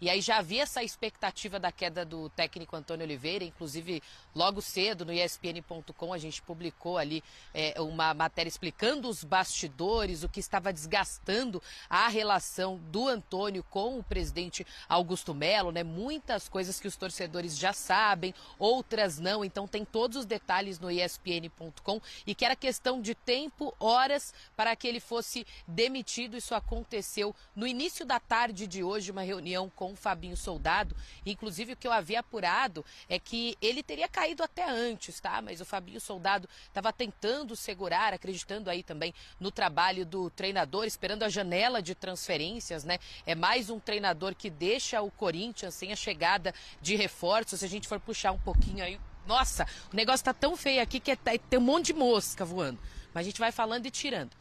E aí já havia essa expectativa da queda do técnico Antônio Oliveira, inclusive logo cedo no ESPN.com a gente publicou ali uma matéria explicando os bastidores, o que estava desgastando a relação do Antônio com o presidente Augusto Melo, né? Muitas coisas que os torcedores já sabem, outras não, então tem todos os detalhes no ESPN.com e que era questão de tempo, horas, para que ele fosse demitido. Isso aconteceu no início da tarde de hoje, uma reunião com o Fabinho Soldado. Inclusive, o que eu havia apurado é que ele teria caído até antes, tá? Mas o Fabinho Soldado estava tentando segurar, acreditando aí também no trabalho do treinador, esperando a janela de transferências, né? É mais um treinador que deixa o Corinthians sem a chegada de reforços. Se a gente for puxar um pouquinho aí, nossa, o negócio tá tão feio aqui que tem um monte de mosca voando. Mas a gente vai falando e tirando.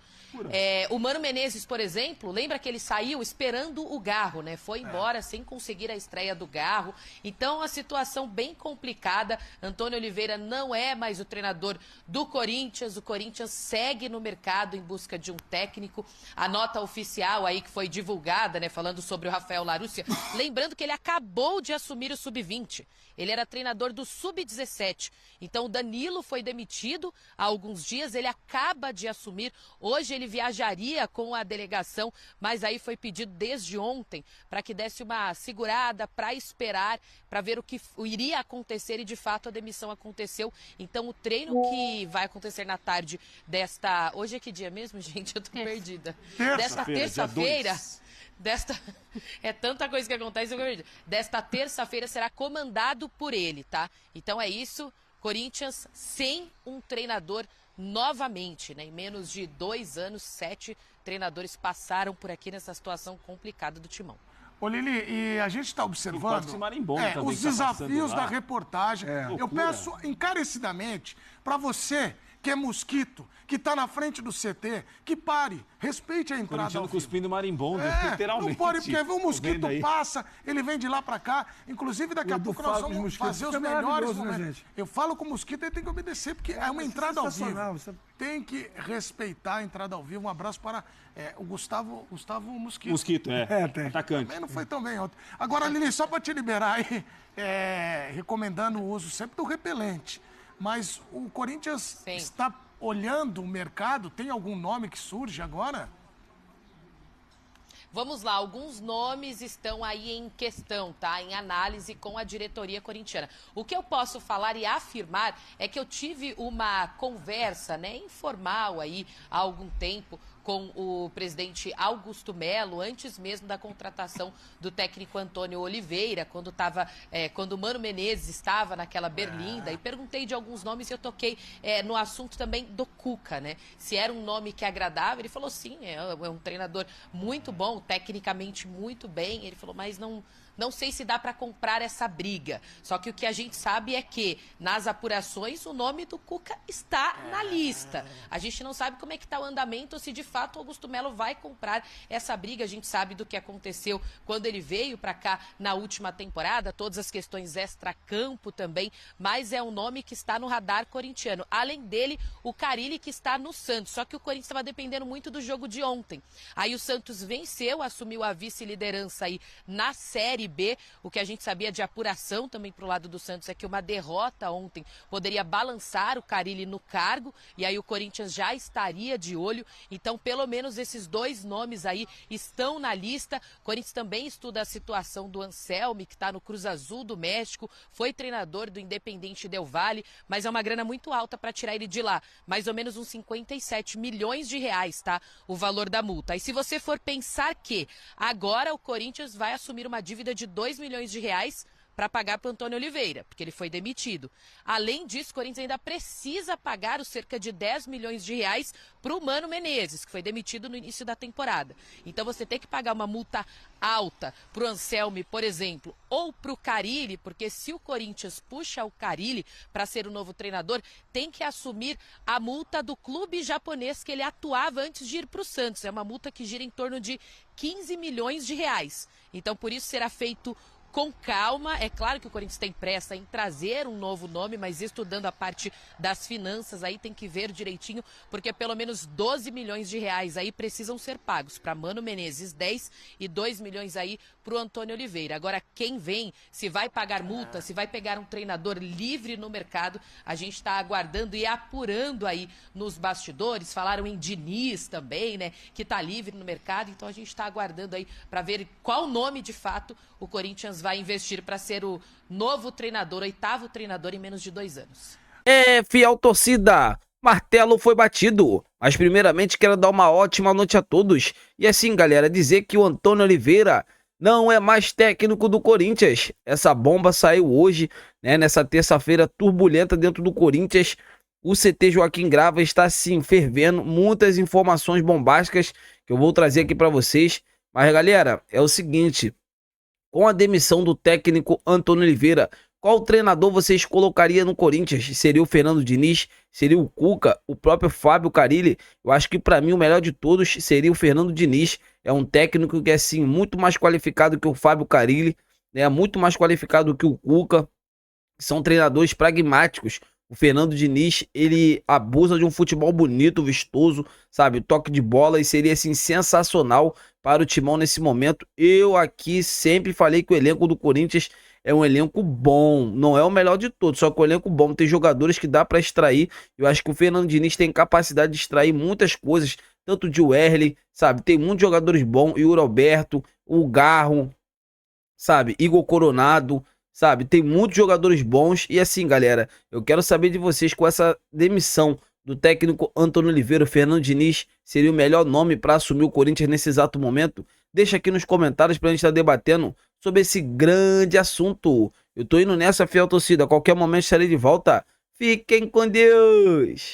O Mano Menezes, por exemplo, lembra que ele saiu esperando o Garro, né? Foi embora sem conseguir a estreia do Garro. Então, a situação bem complicada. Antônio Oliveira não é mais o treinador do Corinthians. O Corinthians segue no mercado em busca de um técnico. A nota oficial aí que foi divulgada, né? Falando sobre o Rafael Larúcia. Lembrando que ele acabou de assumir o Sub-20. Ele era treinador do Sub-17. Então, o Danilo foi demitido há alguns dias. Ele acaba de assumir. Hoje ele viajaria com a delegação, mas aí foi pedido desde ontem para que desse uma segurada, para esperar, para ver o que iria acontecer, e de fato a demissão aconteceu. Então o treino que vai acontecer na tarde desta... Hoje é que dia mesmo, gente? Eu tô perdida. Desta terça-feira... É tanta coisa que acontece, eu tô perdida. Desta terça-feira será comandado por ele, tá? Então é isso. Corinthians sem um treinador novamente, né? Em menos de 2 anos, 7 treinadores passaram por aqui nessa situação complicada do Timão. Ô Lili, e a gente está observando os desafios da reportagem. Eu peço encarecidamente para você que é mosquito, que está na frente do CT, que pare, respeite a entrada ao vivo. Cuspindo marimbondo, literalmente. Não pode, porque o mosquito passa, ele vem de lá para cá. Inclusive, daqui a pouco nós vamos fazer os melhores momentos. Eu falo com o mosquito, ele tem que obedecer, porque é uma entrada ao vivo. Tem que respeitar a entrada ao vivo. Um abraço para o Gustavo Mosquito. Mosquito, tem. Atacante. Também não foi tão bem ontem. Agora, Lili, só para te liberar aí, recomendando o uso sempre do repelente. Mas o Corinthians está olhando o mercado? Tem algum nome que surge agora? Vamos lá, alguns nomes estão aí em questão, tá? Em análise com a diretoria corintiana. O que eu posso falar e afirmar é que eu tive uma conversa, né, informal aí há algum tempo com o presidente Augusto Melo, antes mesmo da contratação do técnico Antônio Oliveira, quando o Mano Menezes estava naquela berlinda, e perguntei de alguns nomes e eu toquei no assunto também do Cuca, né? Se era um nome que agradava. Ele falou sim, é um treinador muito bom, tecnicamente muito bem. Ele falou, mas não sei se dá para comprar essa briga. Só que o que a gente sabe é que, nas apurações, o nome do Cuca está na lista. A gente não sabe como é que está o andamento, ou se de fato o Augusto Melo vai comprar essa briga. A gente sabe do que aconteceu quando ele veio para cá na última temporada, todas as questões extracampo também, mas é um nome que está no radar corintiano. Além dele, o Carille, que está no Santos. Só que o Corinthians estava dependendo muito do jogo de ontem. Aí o Santos venceu, assumiu a vice-liderança aí na Série B. O que a gente sabia de apuração também pro lado do Santos é que uma derrota ontem poderia balançar o Carille no cargo, e aí o Corinthians já estaria de olho. Então, pelo menos esses 2 nomes aí estão na lista. O Corinthians também estuda a situação do Anselmi, que está no Cruz Azul do México, foi treinador do Independiente Del Valle, mas é uma grana muito alta para tirar ele de lá. Mais ou menos uns 57 milhões de reais, tá? O valor da multa. E se você for pensar que agora o Corinthians vai assumir uma dívida de 2 milhões de reais para pagar para o Antônio Oliveira, porque ele foi demitido. Além disso, o Corinthians ainda precisa pagar os cerca de 10 milhões de reais para o Mano Menezes, que foi demitido no início da temporada. Então você tem que pagar uma multa alta para o Anselmi, por exemplo, ou para o Carille, porque se o Corinthians puxa o Carille para ser o novo treinador, tem que assumir a multa do clube japonês que ele atuava antes de ir para o Santos. É uma multa que gira em torno de 15 milhões de reais. Então, por isso será feito com calma. É claro que o Corinthians tem pressa em trazer um novo nome, mas estudando a parte das finanças, aí tem que ver direitinho, porque pelo menos 12 milhões de reais aí precisam ser pagos para Mano Menezes, 10 e 2 milhões aí para o Antônio Oliveira. Agora, quem vem, se vai pagar multa, se vai pegar um treinador livre no mercado, a gente está aguardando e apurando aí nos bastidores. Falaram em Diniz também, né, que está livre no mercado, então a gente está aguardando aí para ver qual nome de fato o Corinthians vai investir para ser o novo treinador, 8º treinador em menos de 2 anos. Fiel torcida, martelo foi batido, mas primeiramente quero dar uma ótima noite a todos. E assim, galera, dizer que o Antônio Oliveira não é mais técnico do Corinthians. Essa bomba saiu hoje, né, nessa terça-feira turbulenta dentro do Corinthians. O CT Joaquim Grava está assim fervendo, muitas informações bombásticas que eu vou trazer aqui para vocês. Mas galera, é o seguinte, com a demissão do técnico Antônio Oliveira, qual treinador vocês colocariam no Corinthians? Seria o Fernando Diniz? Seria o Cuca? O próprio Fábio Carille? Eu acho que para mim o melhor de todos seria o Fernando Diniz. É um técnico que é assim muito mais qualificado que o Fábio Carille, né? Muito mais qualificado que o Cuca. São treinadores pragmáticos. O Fernando Diniz, ele abusa de um futebol bonito, vistoso, sabe? Toque de bola, e seria assim sensacional para o Timão nesse momento. Eu aqui sempre falei que o elenco do Corinthians é um elenco bom, não é o melhor de todos, só que o elenco bom, tem jogadores que dá para extrair. Eu acho que o Fernando Diniz tem capacidade de extrair muitas coisas, tanto de Wesley, sabe? Tem muitos jogadores bons, Yuri Alberto, o Garro, sabe? Igor Coronado, sabe? Tem muitos jogadores bons. E assim, galera, eu quero saber de vocês, com essa demissão do técnico Antônio Oliveira, o Fernando Diniz seria o melhor nome para assumir o Corinthians nesse exato momento? Deixa aqui nos comentários pra gente estar debatendo sobre esse grande assunto. Eu tô indo nessa, fiel torcida. A qualquer momento estarei de volta. Fiquem com Deus!